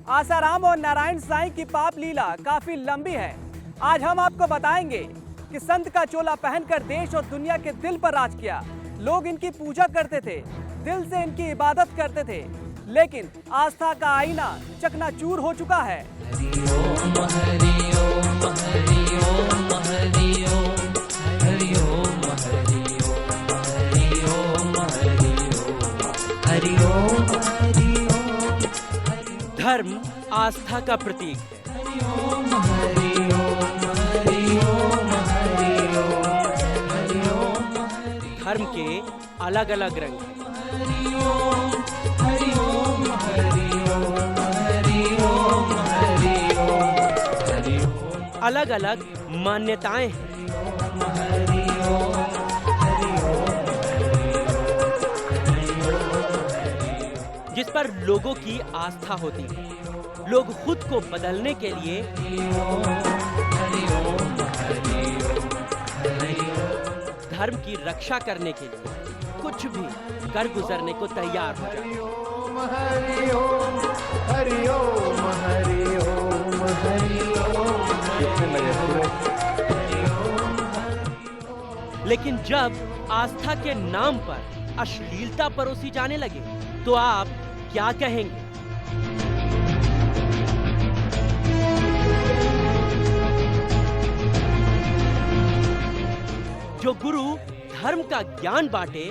आसाराम और नारायण साईं की पाप लीला काफी लंबी है। आज हम आपको बताएंगे कि संत का चोला पहनकर देश और दुनिया के दिल पर राज किया। लोग इनकी पूजा करते थे, दिल से इनकी इबादत करते थे, लेकिन आस्था का आईना चकनाचूर हो चुका है। धर्म आस्था का प्रतीक है। धर्म के अलग अलग रंग हैं। अलग अलग मान्यताएं हैं। जिस पर लोगों की आस्था होती है। लोग खुद को बदलने के लिए धर्म की रक्षा करने के लिए कुछ भी कर गुजरने को तैयार हो जाते हैं। लेकिन जब आस्था के नाम पर अश्लीलता परोसी जाने लगे तो आप क्या कहेंगे? जो गुरु धर्म का ज्ञान बांटे,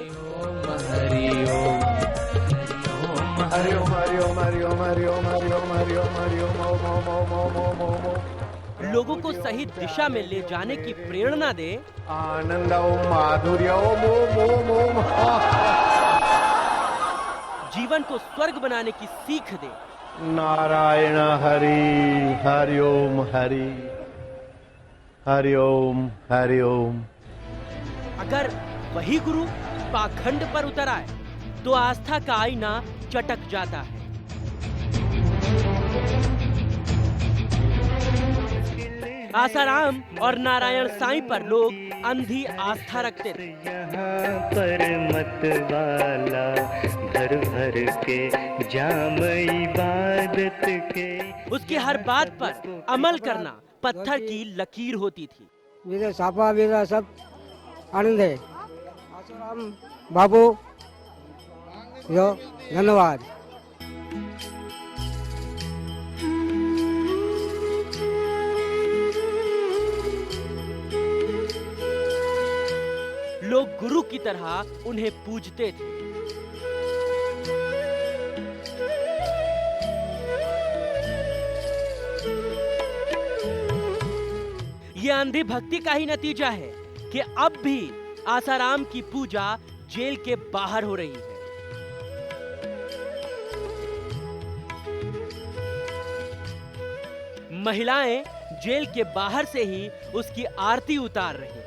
लोगों को सही दिशा में ले जाने की प्रेरणा दे, आनंद माधुर्य जीवन को स्वर्ग बनाने की सीख दे। नारायण हरि हरि ओम हरि हरि ओम हरि ओम। अगर वही गुरु पाखंड पर उतर आए तो आस्था का आईना चटक जाता है। आसाराम और नारायण साईं पर लोग अंधी आस्था रखते थे। यहाँ पर मत वाला भर भर के जाम इबादत के, उसकी हर बात पर अमल करना पत्थर की लकीर होती थी। मेरे सापा मेरा सब आनंद है। आसाराम बाबू यो धन्यवाद। लोग गुरु की तरह उन्हें पूजते थे। ये अंधी भक्ति का ही नतीजा है कि अब भी आसाराम की पूजा जेल के बाहर हो रही है। महिलाएं जेल के बाहर से ही उसकी आरती उतार रही हैं।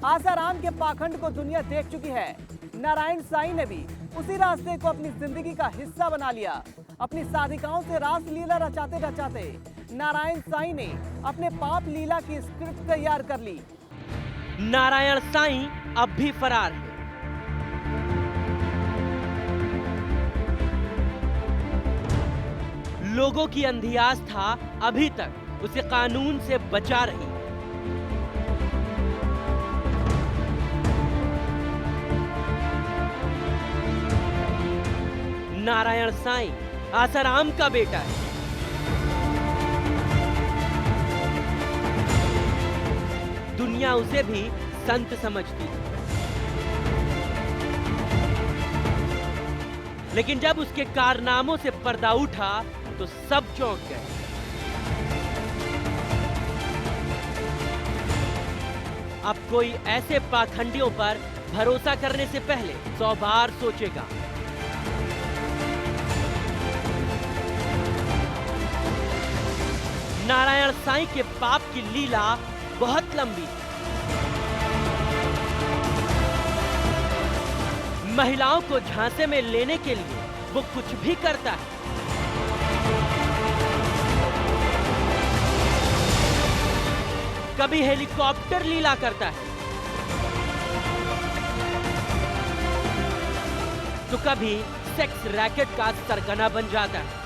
आसाराम के पाखंड को दुनिया देख चुकी है। नारायण साईं ने भी उसी रास्ते को अपनी जिंदगी का हिस्सा बना लिया। अपनी साधिकाओं से रास लीला रचाते रचाते नारायण साईं ने अपने पाप लीला की स्क्रिप्ट तैयार कर ली। नारायण साईं अब भी फरार है। लोगों की अंधी आस्था अभी तक उसे कानून से बचा रही है। नारायण साईं आसाराम का बेटा है। दुनिया उसे भी संत समझती है, लेकिन जब उसके कारनामों से पर्दा उठा तो सब चौंक गए। अब कोई ऐसे पाखंडियों पर भरोसा करने से पहले 100 बार सोचेगा। नारायण साईं के पाप की लीला बहुत लंबी है। महिलाओं को झांसे में लेने के लिए वो कुछ भी करता है। कभी हेलीकॉप्टर लीला करता है, तो कभी सेक्स रैकेट का सरगना बन जाता है।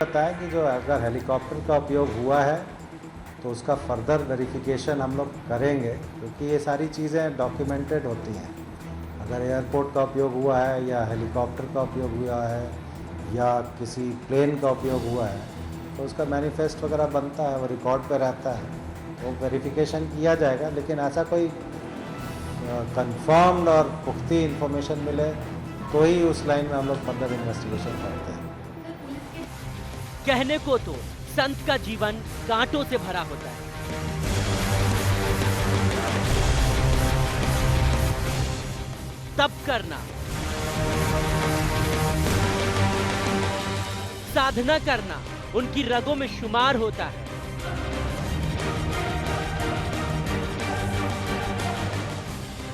पता है कि जो अगर हेलीकॉप्टर का उपयोग हुआ है तो उसका फर्दर वेरिफिकेशन हम लोग करेंगे, क्योंकि ये सारी चीज़ें डॉक्यूमेंटेड होती हैं। अगर एयरपोर्ट का उपयोग हुआ है या हेलीकॉप्टर का उपयोग हुआ है या किसी प्लेन का उपयोग हुआ है तो उसका मैनिफेस्ट वगैरह बनता है, वो रिकॉर्ड पे रहता है, वो वेरिफिकेशन किया जाएगा। लेकिन ऐसा कोई कंफर्म्ड और पुख्ती इन्फॉर्मेशन मिले तो ही उस लाइन में हम लोग फर्दर इन्वेस्टिगेशन करते हैं। कहने को तो संत का जीवन कांटों से भरा होता है, तप करना, साधना करना उनकी रगों में शुमार होता है।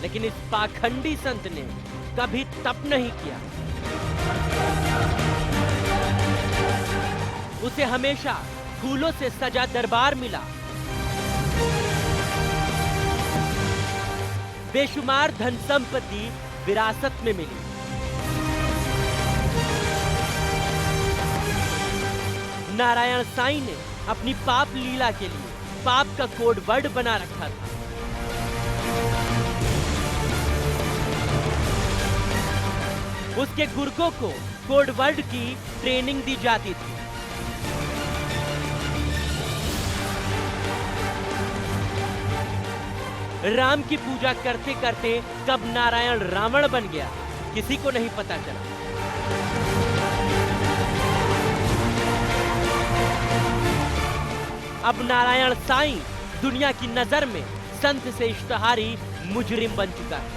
लेकिन इस पाखंडी संत ने कभी तप नहीं किया। उसे हमेशा फूलों से सजा दरबार मिला, बेशुमार धन संपत्ति विरासत में मिली। नारायण साईं ने अपनी पाप लीला के लिए पाप का कोड वर्ड बना रखा था। उसके गुर्गों को कोड वर्ड की ट्रेनिंग दी जाती थी। राम की पूजा करते करते कब नारायण रावण बन गया, किसी को नहीं पता चला। अब नारायण साईं दुनिया की नजर में संत से इश्तहारी मुजरिम बन चुका है।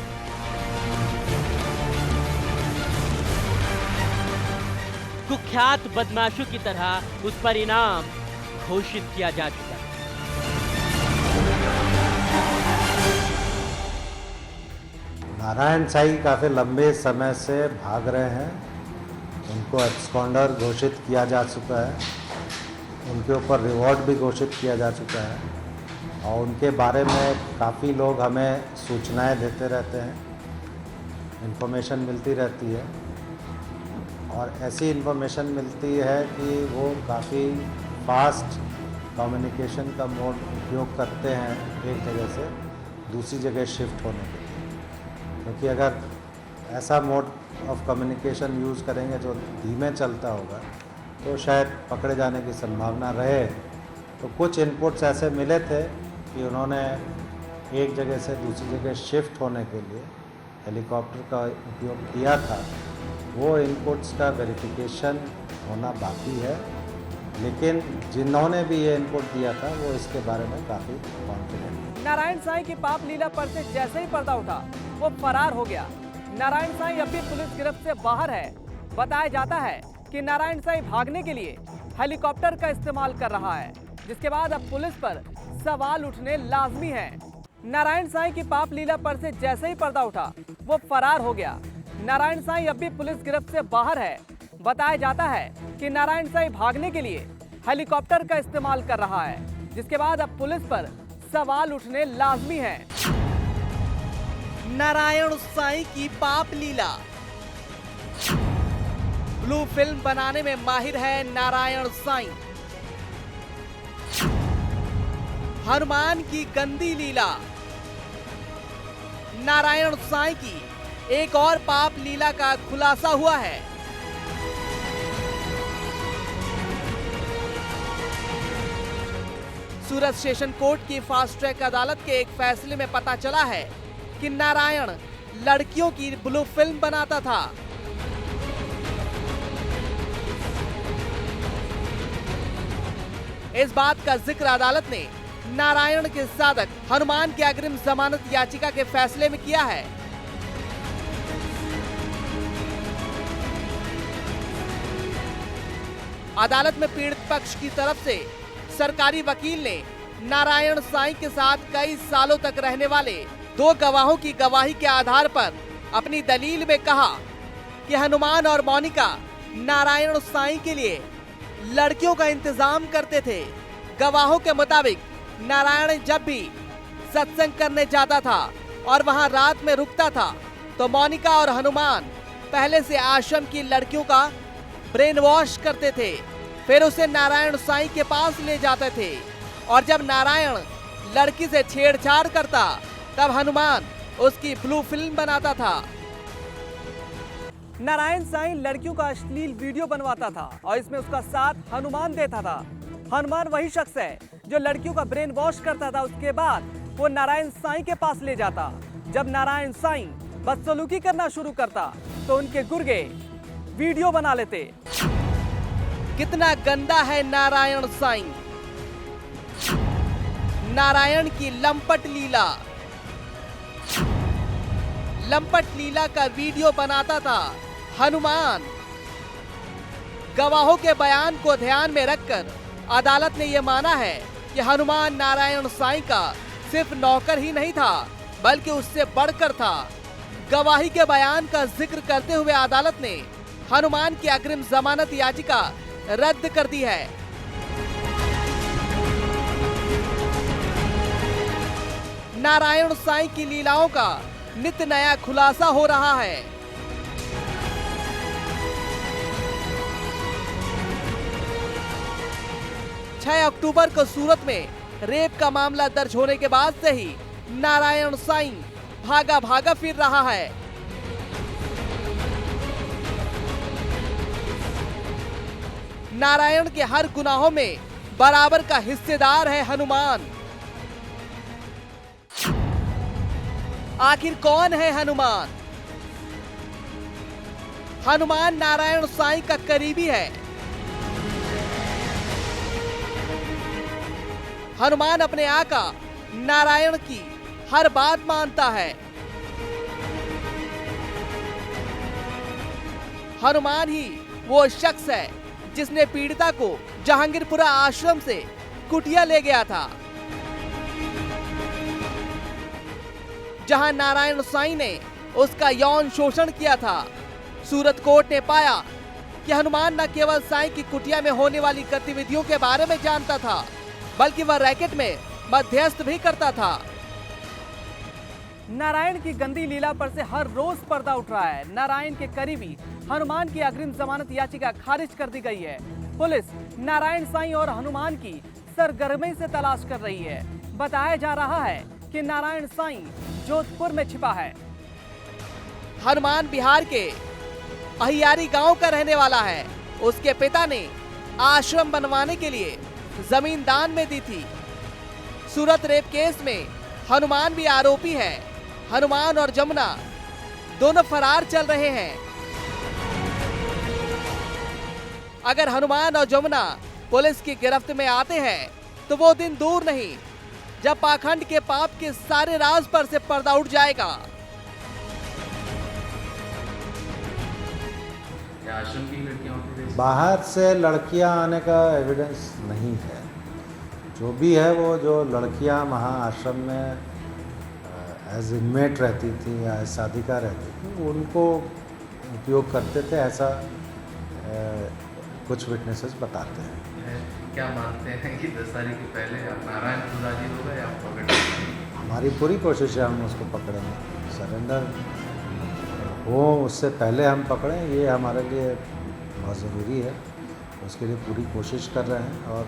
कुख्यात बदमाशों की तरह उस पर इनाम घोषित किया जा चुका है। नारायण साईं काफ़ी लंबे समय से भाग रहे हैं, उनको एब्सकॉन्डर घोषित किया जा चुका है, उनके ऊपर रिवॉर्ड भी घोषित किया जा चुका है और उनके बारे में काफ़ी लोग हमें सूचनाएं देते रहते हैं, इन्फॉर्मेशन मिलती रहती है। और ऐसी इन्फॉर्मेशन मिलती है कि वो काफ़ी फास्ट कम्युनिकेशन का मोड उपयोग करते हैं एक जगह से दूसरी जगह शिफ्ट होने के लिए। क्योंकि अगर ऐसा मोड ऑफ कम्युनिकेशन यूज़ करेंगे जो धीमे चलता होगा तो शायद पकड़े जाने की संभावना रहे। तो कुछ इनपुट्स ऐसे मिले थे कि उन्होंने एक जगह से दूसरी जगह शिफ्ट होने के लिए हेलीकॉप्टर का उपयोग किया था। वो इनपुट्स का वेरिफिकेशन होना बाकी है, लेकिन जिन्होंने भी ये इनपुट दिया था वो इसके बारे में काफ़ी कॉन्फिडेंट है। नारायण साईं की पाप लीला पर से जैसे ही पर्दा उठा वो फरार हो गया। नारायण साईं अब भी पुलिस गिरफ्त से बाहर है। बताया जाता है कि नारायण साईं भागने के लिए हेलीकॉप्टर का इस्तेमाल कर रहा है, जिसके बाद अब पुलिस पर सवाल उठने लाजमी है। नारायण साईं की पाप लीला पर से जैसे ही पर्दा उठा वो फरार हो गया। नारायण साईं अब भी पुलिस गिरफ्त से बाहर है। बताया जाता है कि नारायण साईं भागने के लिए हेलीकॉप्टर का इस्तेमाल कर रहा है, जिसके बाद अब पुलिस पर सवाल उठने लाजमी है। नारायण साईं की पाप लीला। ब्लू फिल्म बनाने में माहिर है नारायण साईं। हनुमान की गंदी लीला। नारायण साईं की एक और पाप लीला का खुलासा हुआ है। सूरत सेशन कोर्ट की फास्ट ट्रैक अदालत के एक फैसले में पता चला है कि नारायण लड़कियों की ब्लू फिल्म बनाता था। इस बात का जिक्र अदालत ने नारायण के साधक हनुमान की अग्रिम जमानत याचिका के फैसले में किया है। अदालत में पीड़ित पक्ष की तरफ से सरकारी वकील ने नारायण साईं के साथ कई सालों तक रहने वाले 2 गवाहों की गवाही के आधार पर अपनी दलील में कहा कि हनुमान और मोनिका नारायण साईं के लिए लड़कियों का इंतजाम करते थे। गवाहों के मुताबिक नारायण जब भी सत्संग करने जाता था और वहां रात में रुकता था तो मोनिका और हनुमान पहले से आश्रम की लड़कियों का ब्रेन वॉश करते थे, फिर उसे नारायण साईं के पास ले जाते थे और जब नारायण लड़की से छेड़छाड़ करता तब हनुमान उसकी ब्लू फिल्म बनाता था। नारायण साईं लड़कियों का अश्लील वीडियो बनवाता था और इसमें उसका साथ हनुमान देता था। हनुमान वही शख्स है जो लड़कियों का ब्रेन वॉश करता था। उसके बाद वो नारायण साईं के पास ले जाता। जब नारायण साईं बदसलूकी करना शुरू करता तो उनके गुर्गे वीडियो बना लेते। कितना गंदा है नारायण साईं। नारायण की लंपट लीला। लंपट लीला का वीडियो बनाता था हनुमान। गवाहों के बयान को ध्यान में रखकर अदालत ने यह माना है कि हनुमान नारायण साईं का सिर्फ नौकर ही नहीं था बल्कि उससे बढ़कर था। गवाही के बयान का जिक्र करते हुए अदालत ने हनुमान की अग्रिम जमानत याचिका रद्द कर दी है। नारायण साईं की लीलाओं का नित्य नया खुलासा हो रहा है। छह अक्टूबर को सूरत में रेप का मामला दर्ज होने के बाद से ही नारायण साईं भागा भागा फिर रहा है। नारायण के हर गुनाहों में बराबर का हिस्सेदार है हनुमान। आखिर कौन है हनुमान? हनुमान नारायण साईं का करीबी है। हनुमान अपने आका नारायण की हर बात मानता है। हनुमान ही वो शख्स है जिसने पीड़िता को जहांगीरपुरा आश्रम से कुटिया ले गया था, जहां नारायण साईं ने उसका यौन शोषण किया था। सूरत कोर्ट ने पाया कि हनुमान न केवल साईं की कुटिया में होने वाली गतिविधियों के बारे में जानता था बल्कि वह रैकेट में मध्यस्थ भी करता था। नारायण की गंदी लीला पर से हर रोज पर्दा उठ रहा है। नारायण के करीबी हनुमान की अग्रिम जमानत याचिका खारिज कर दी गई है। पुलिस नारायण साईं और हनुमान की सरगर्मी से तलाश कर रही है। बताया जा रहा है कि नारायण साईं जोधपुर में छिपा है। हनुमान बिहार के अहियारी गांव का रहने वाला है। उसके पिता ने आश्रम बनवाने के लिए जमीन दान में दी थी। सूरत रेप केस में हनुमान भी आरोपी है। हनुमान और जमुना दोनों फरार चल रहे हैं। अगर हनुमान और जमुना पुलिस की गिरफ्त में आते हैं तो वो दिन दूर नहीं जब पाखंड के पाप के सारे राज पर से पर्दा उठ जाएगा। बाहर से लड़कियां आने का एविडेंस नहीं है। जो भी है वो जो लड़कियां वहाँ आश्रम में एज इनमेट रहती थी या साधिका रहती थी उनको उपयोग करते थे, ऐसा कुछ विटनेसेस बताते हैं। क्या मानते हैं कि 10 तारीख के पहले नारायण खुद हाजिर होगा या पकड़ेंगे? हमारी पूरी कोशिश है, हम उसको पकड़ेंगे। सरेंडर हो उससे पहले हम पकड़ें, ये हमारे लिए बहुत ज़रूरी है। उसके लिए पूरी कोशिश कर रहे हैं और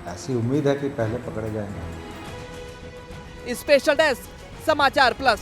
ऐसी उम्मीद है कि पहले पकड़े जाएंगे। स्पेशल डेस्क समाचार प्लस।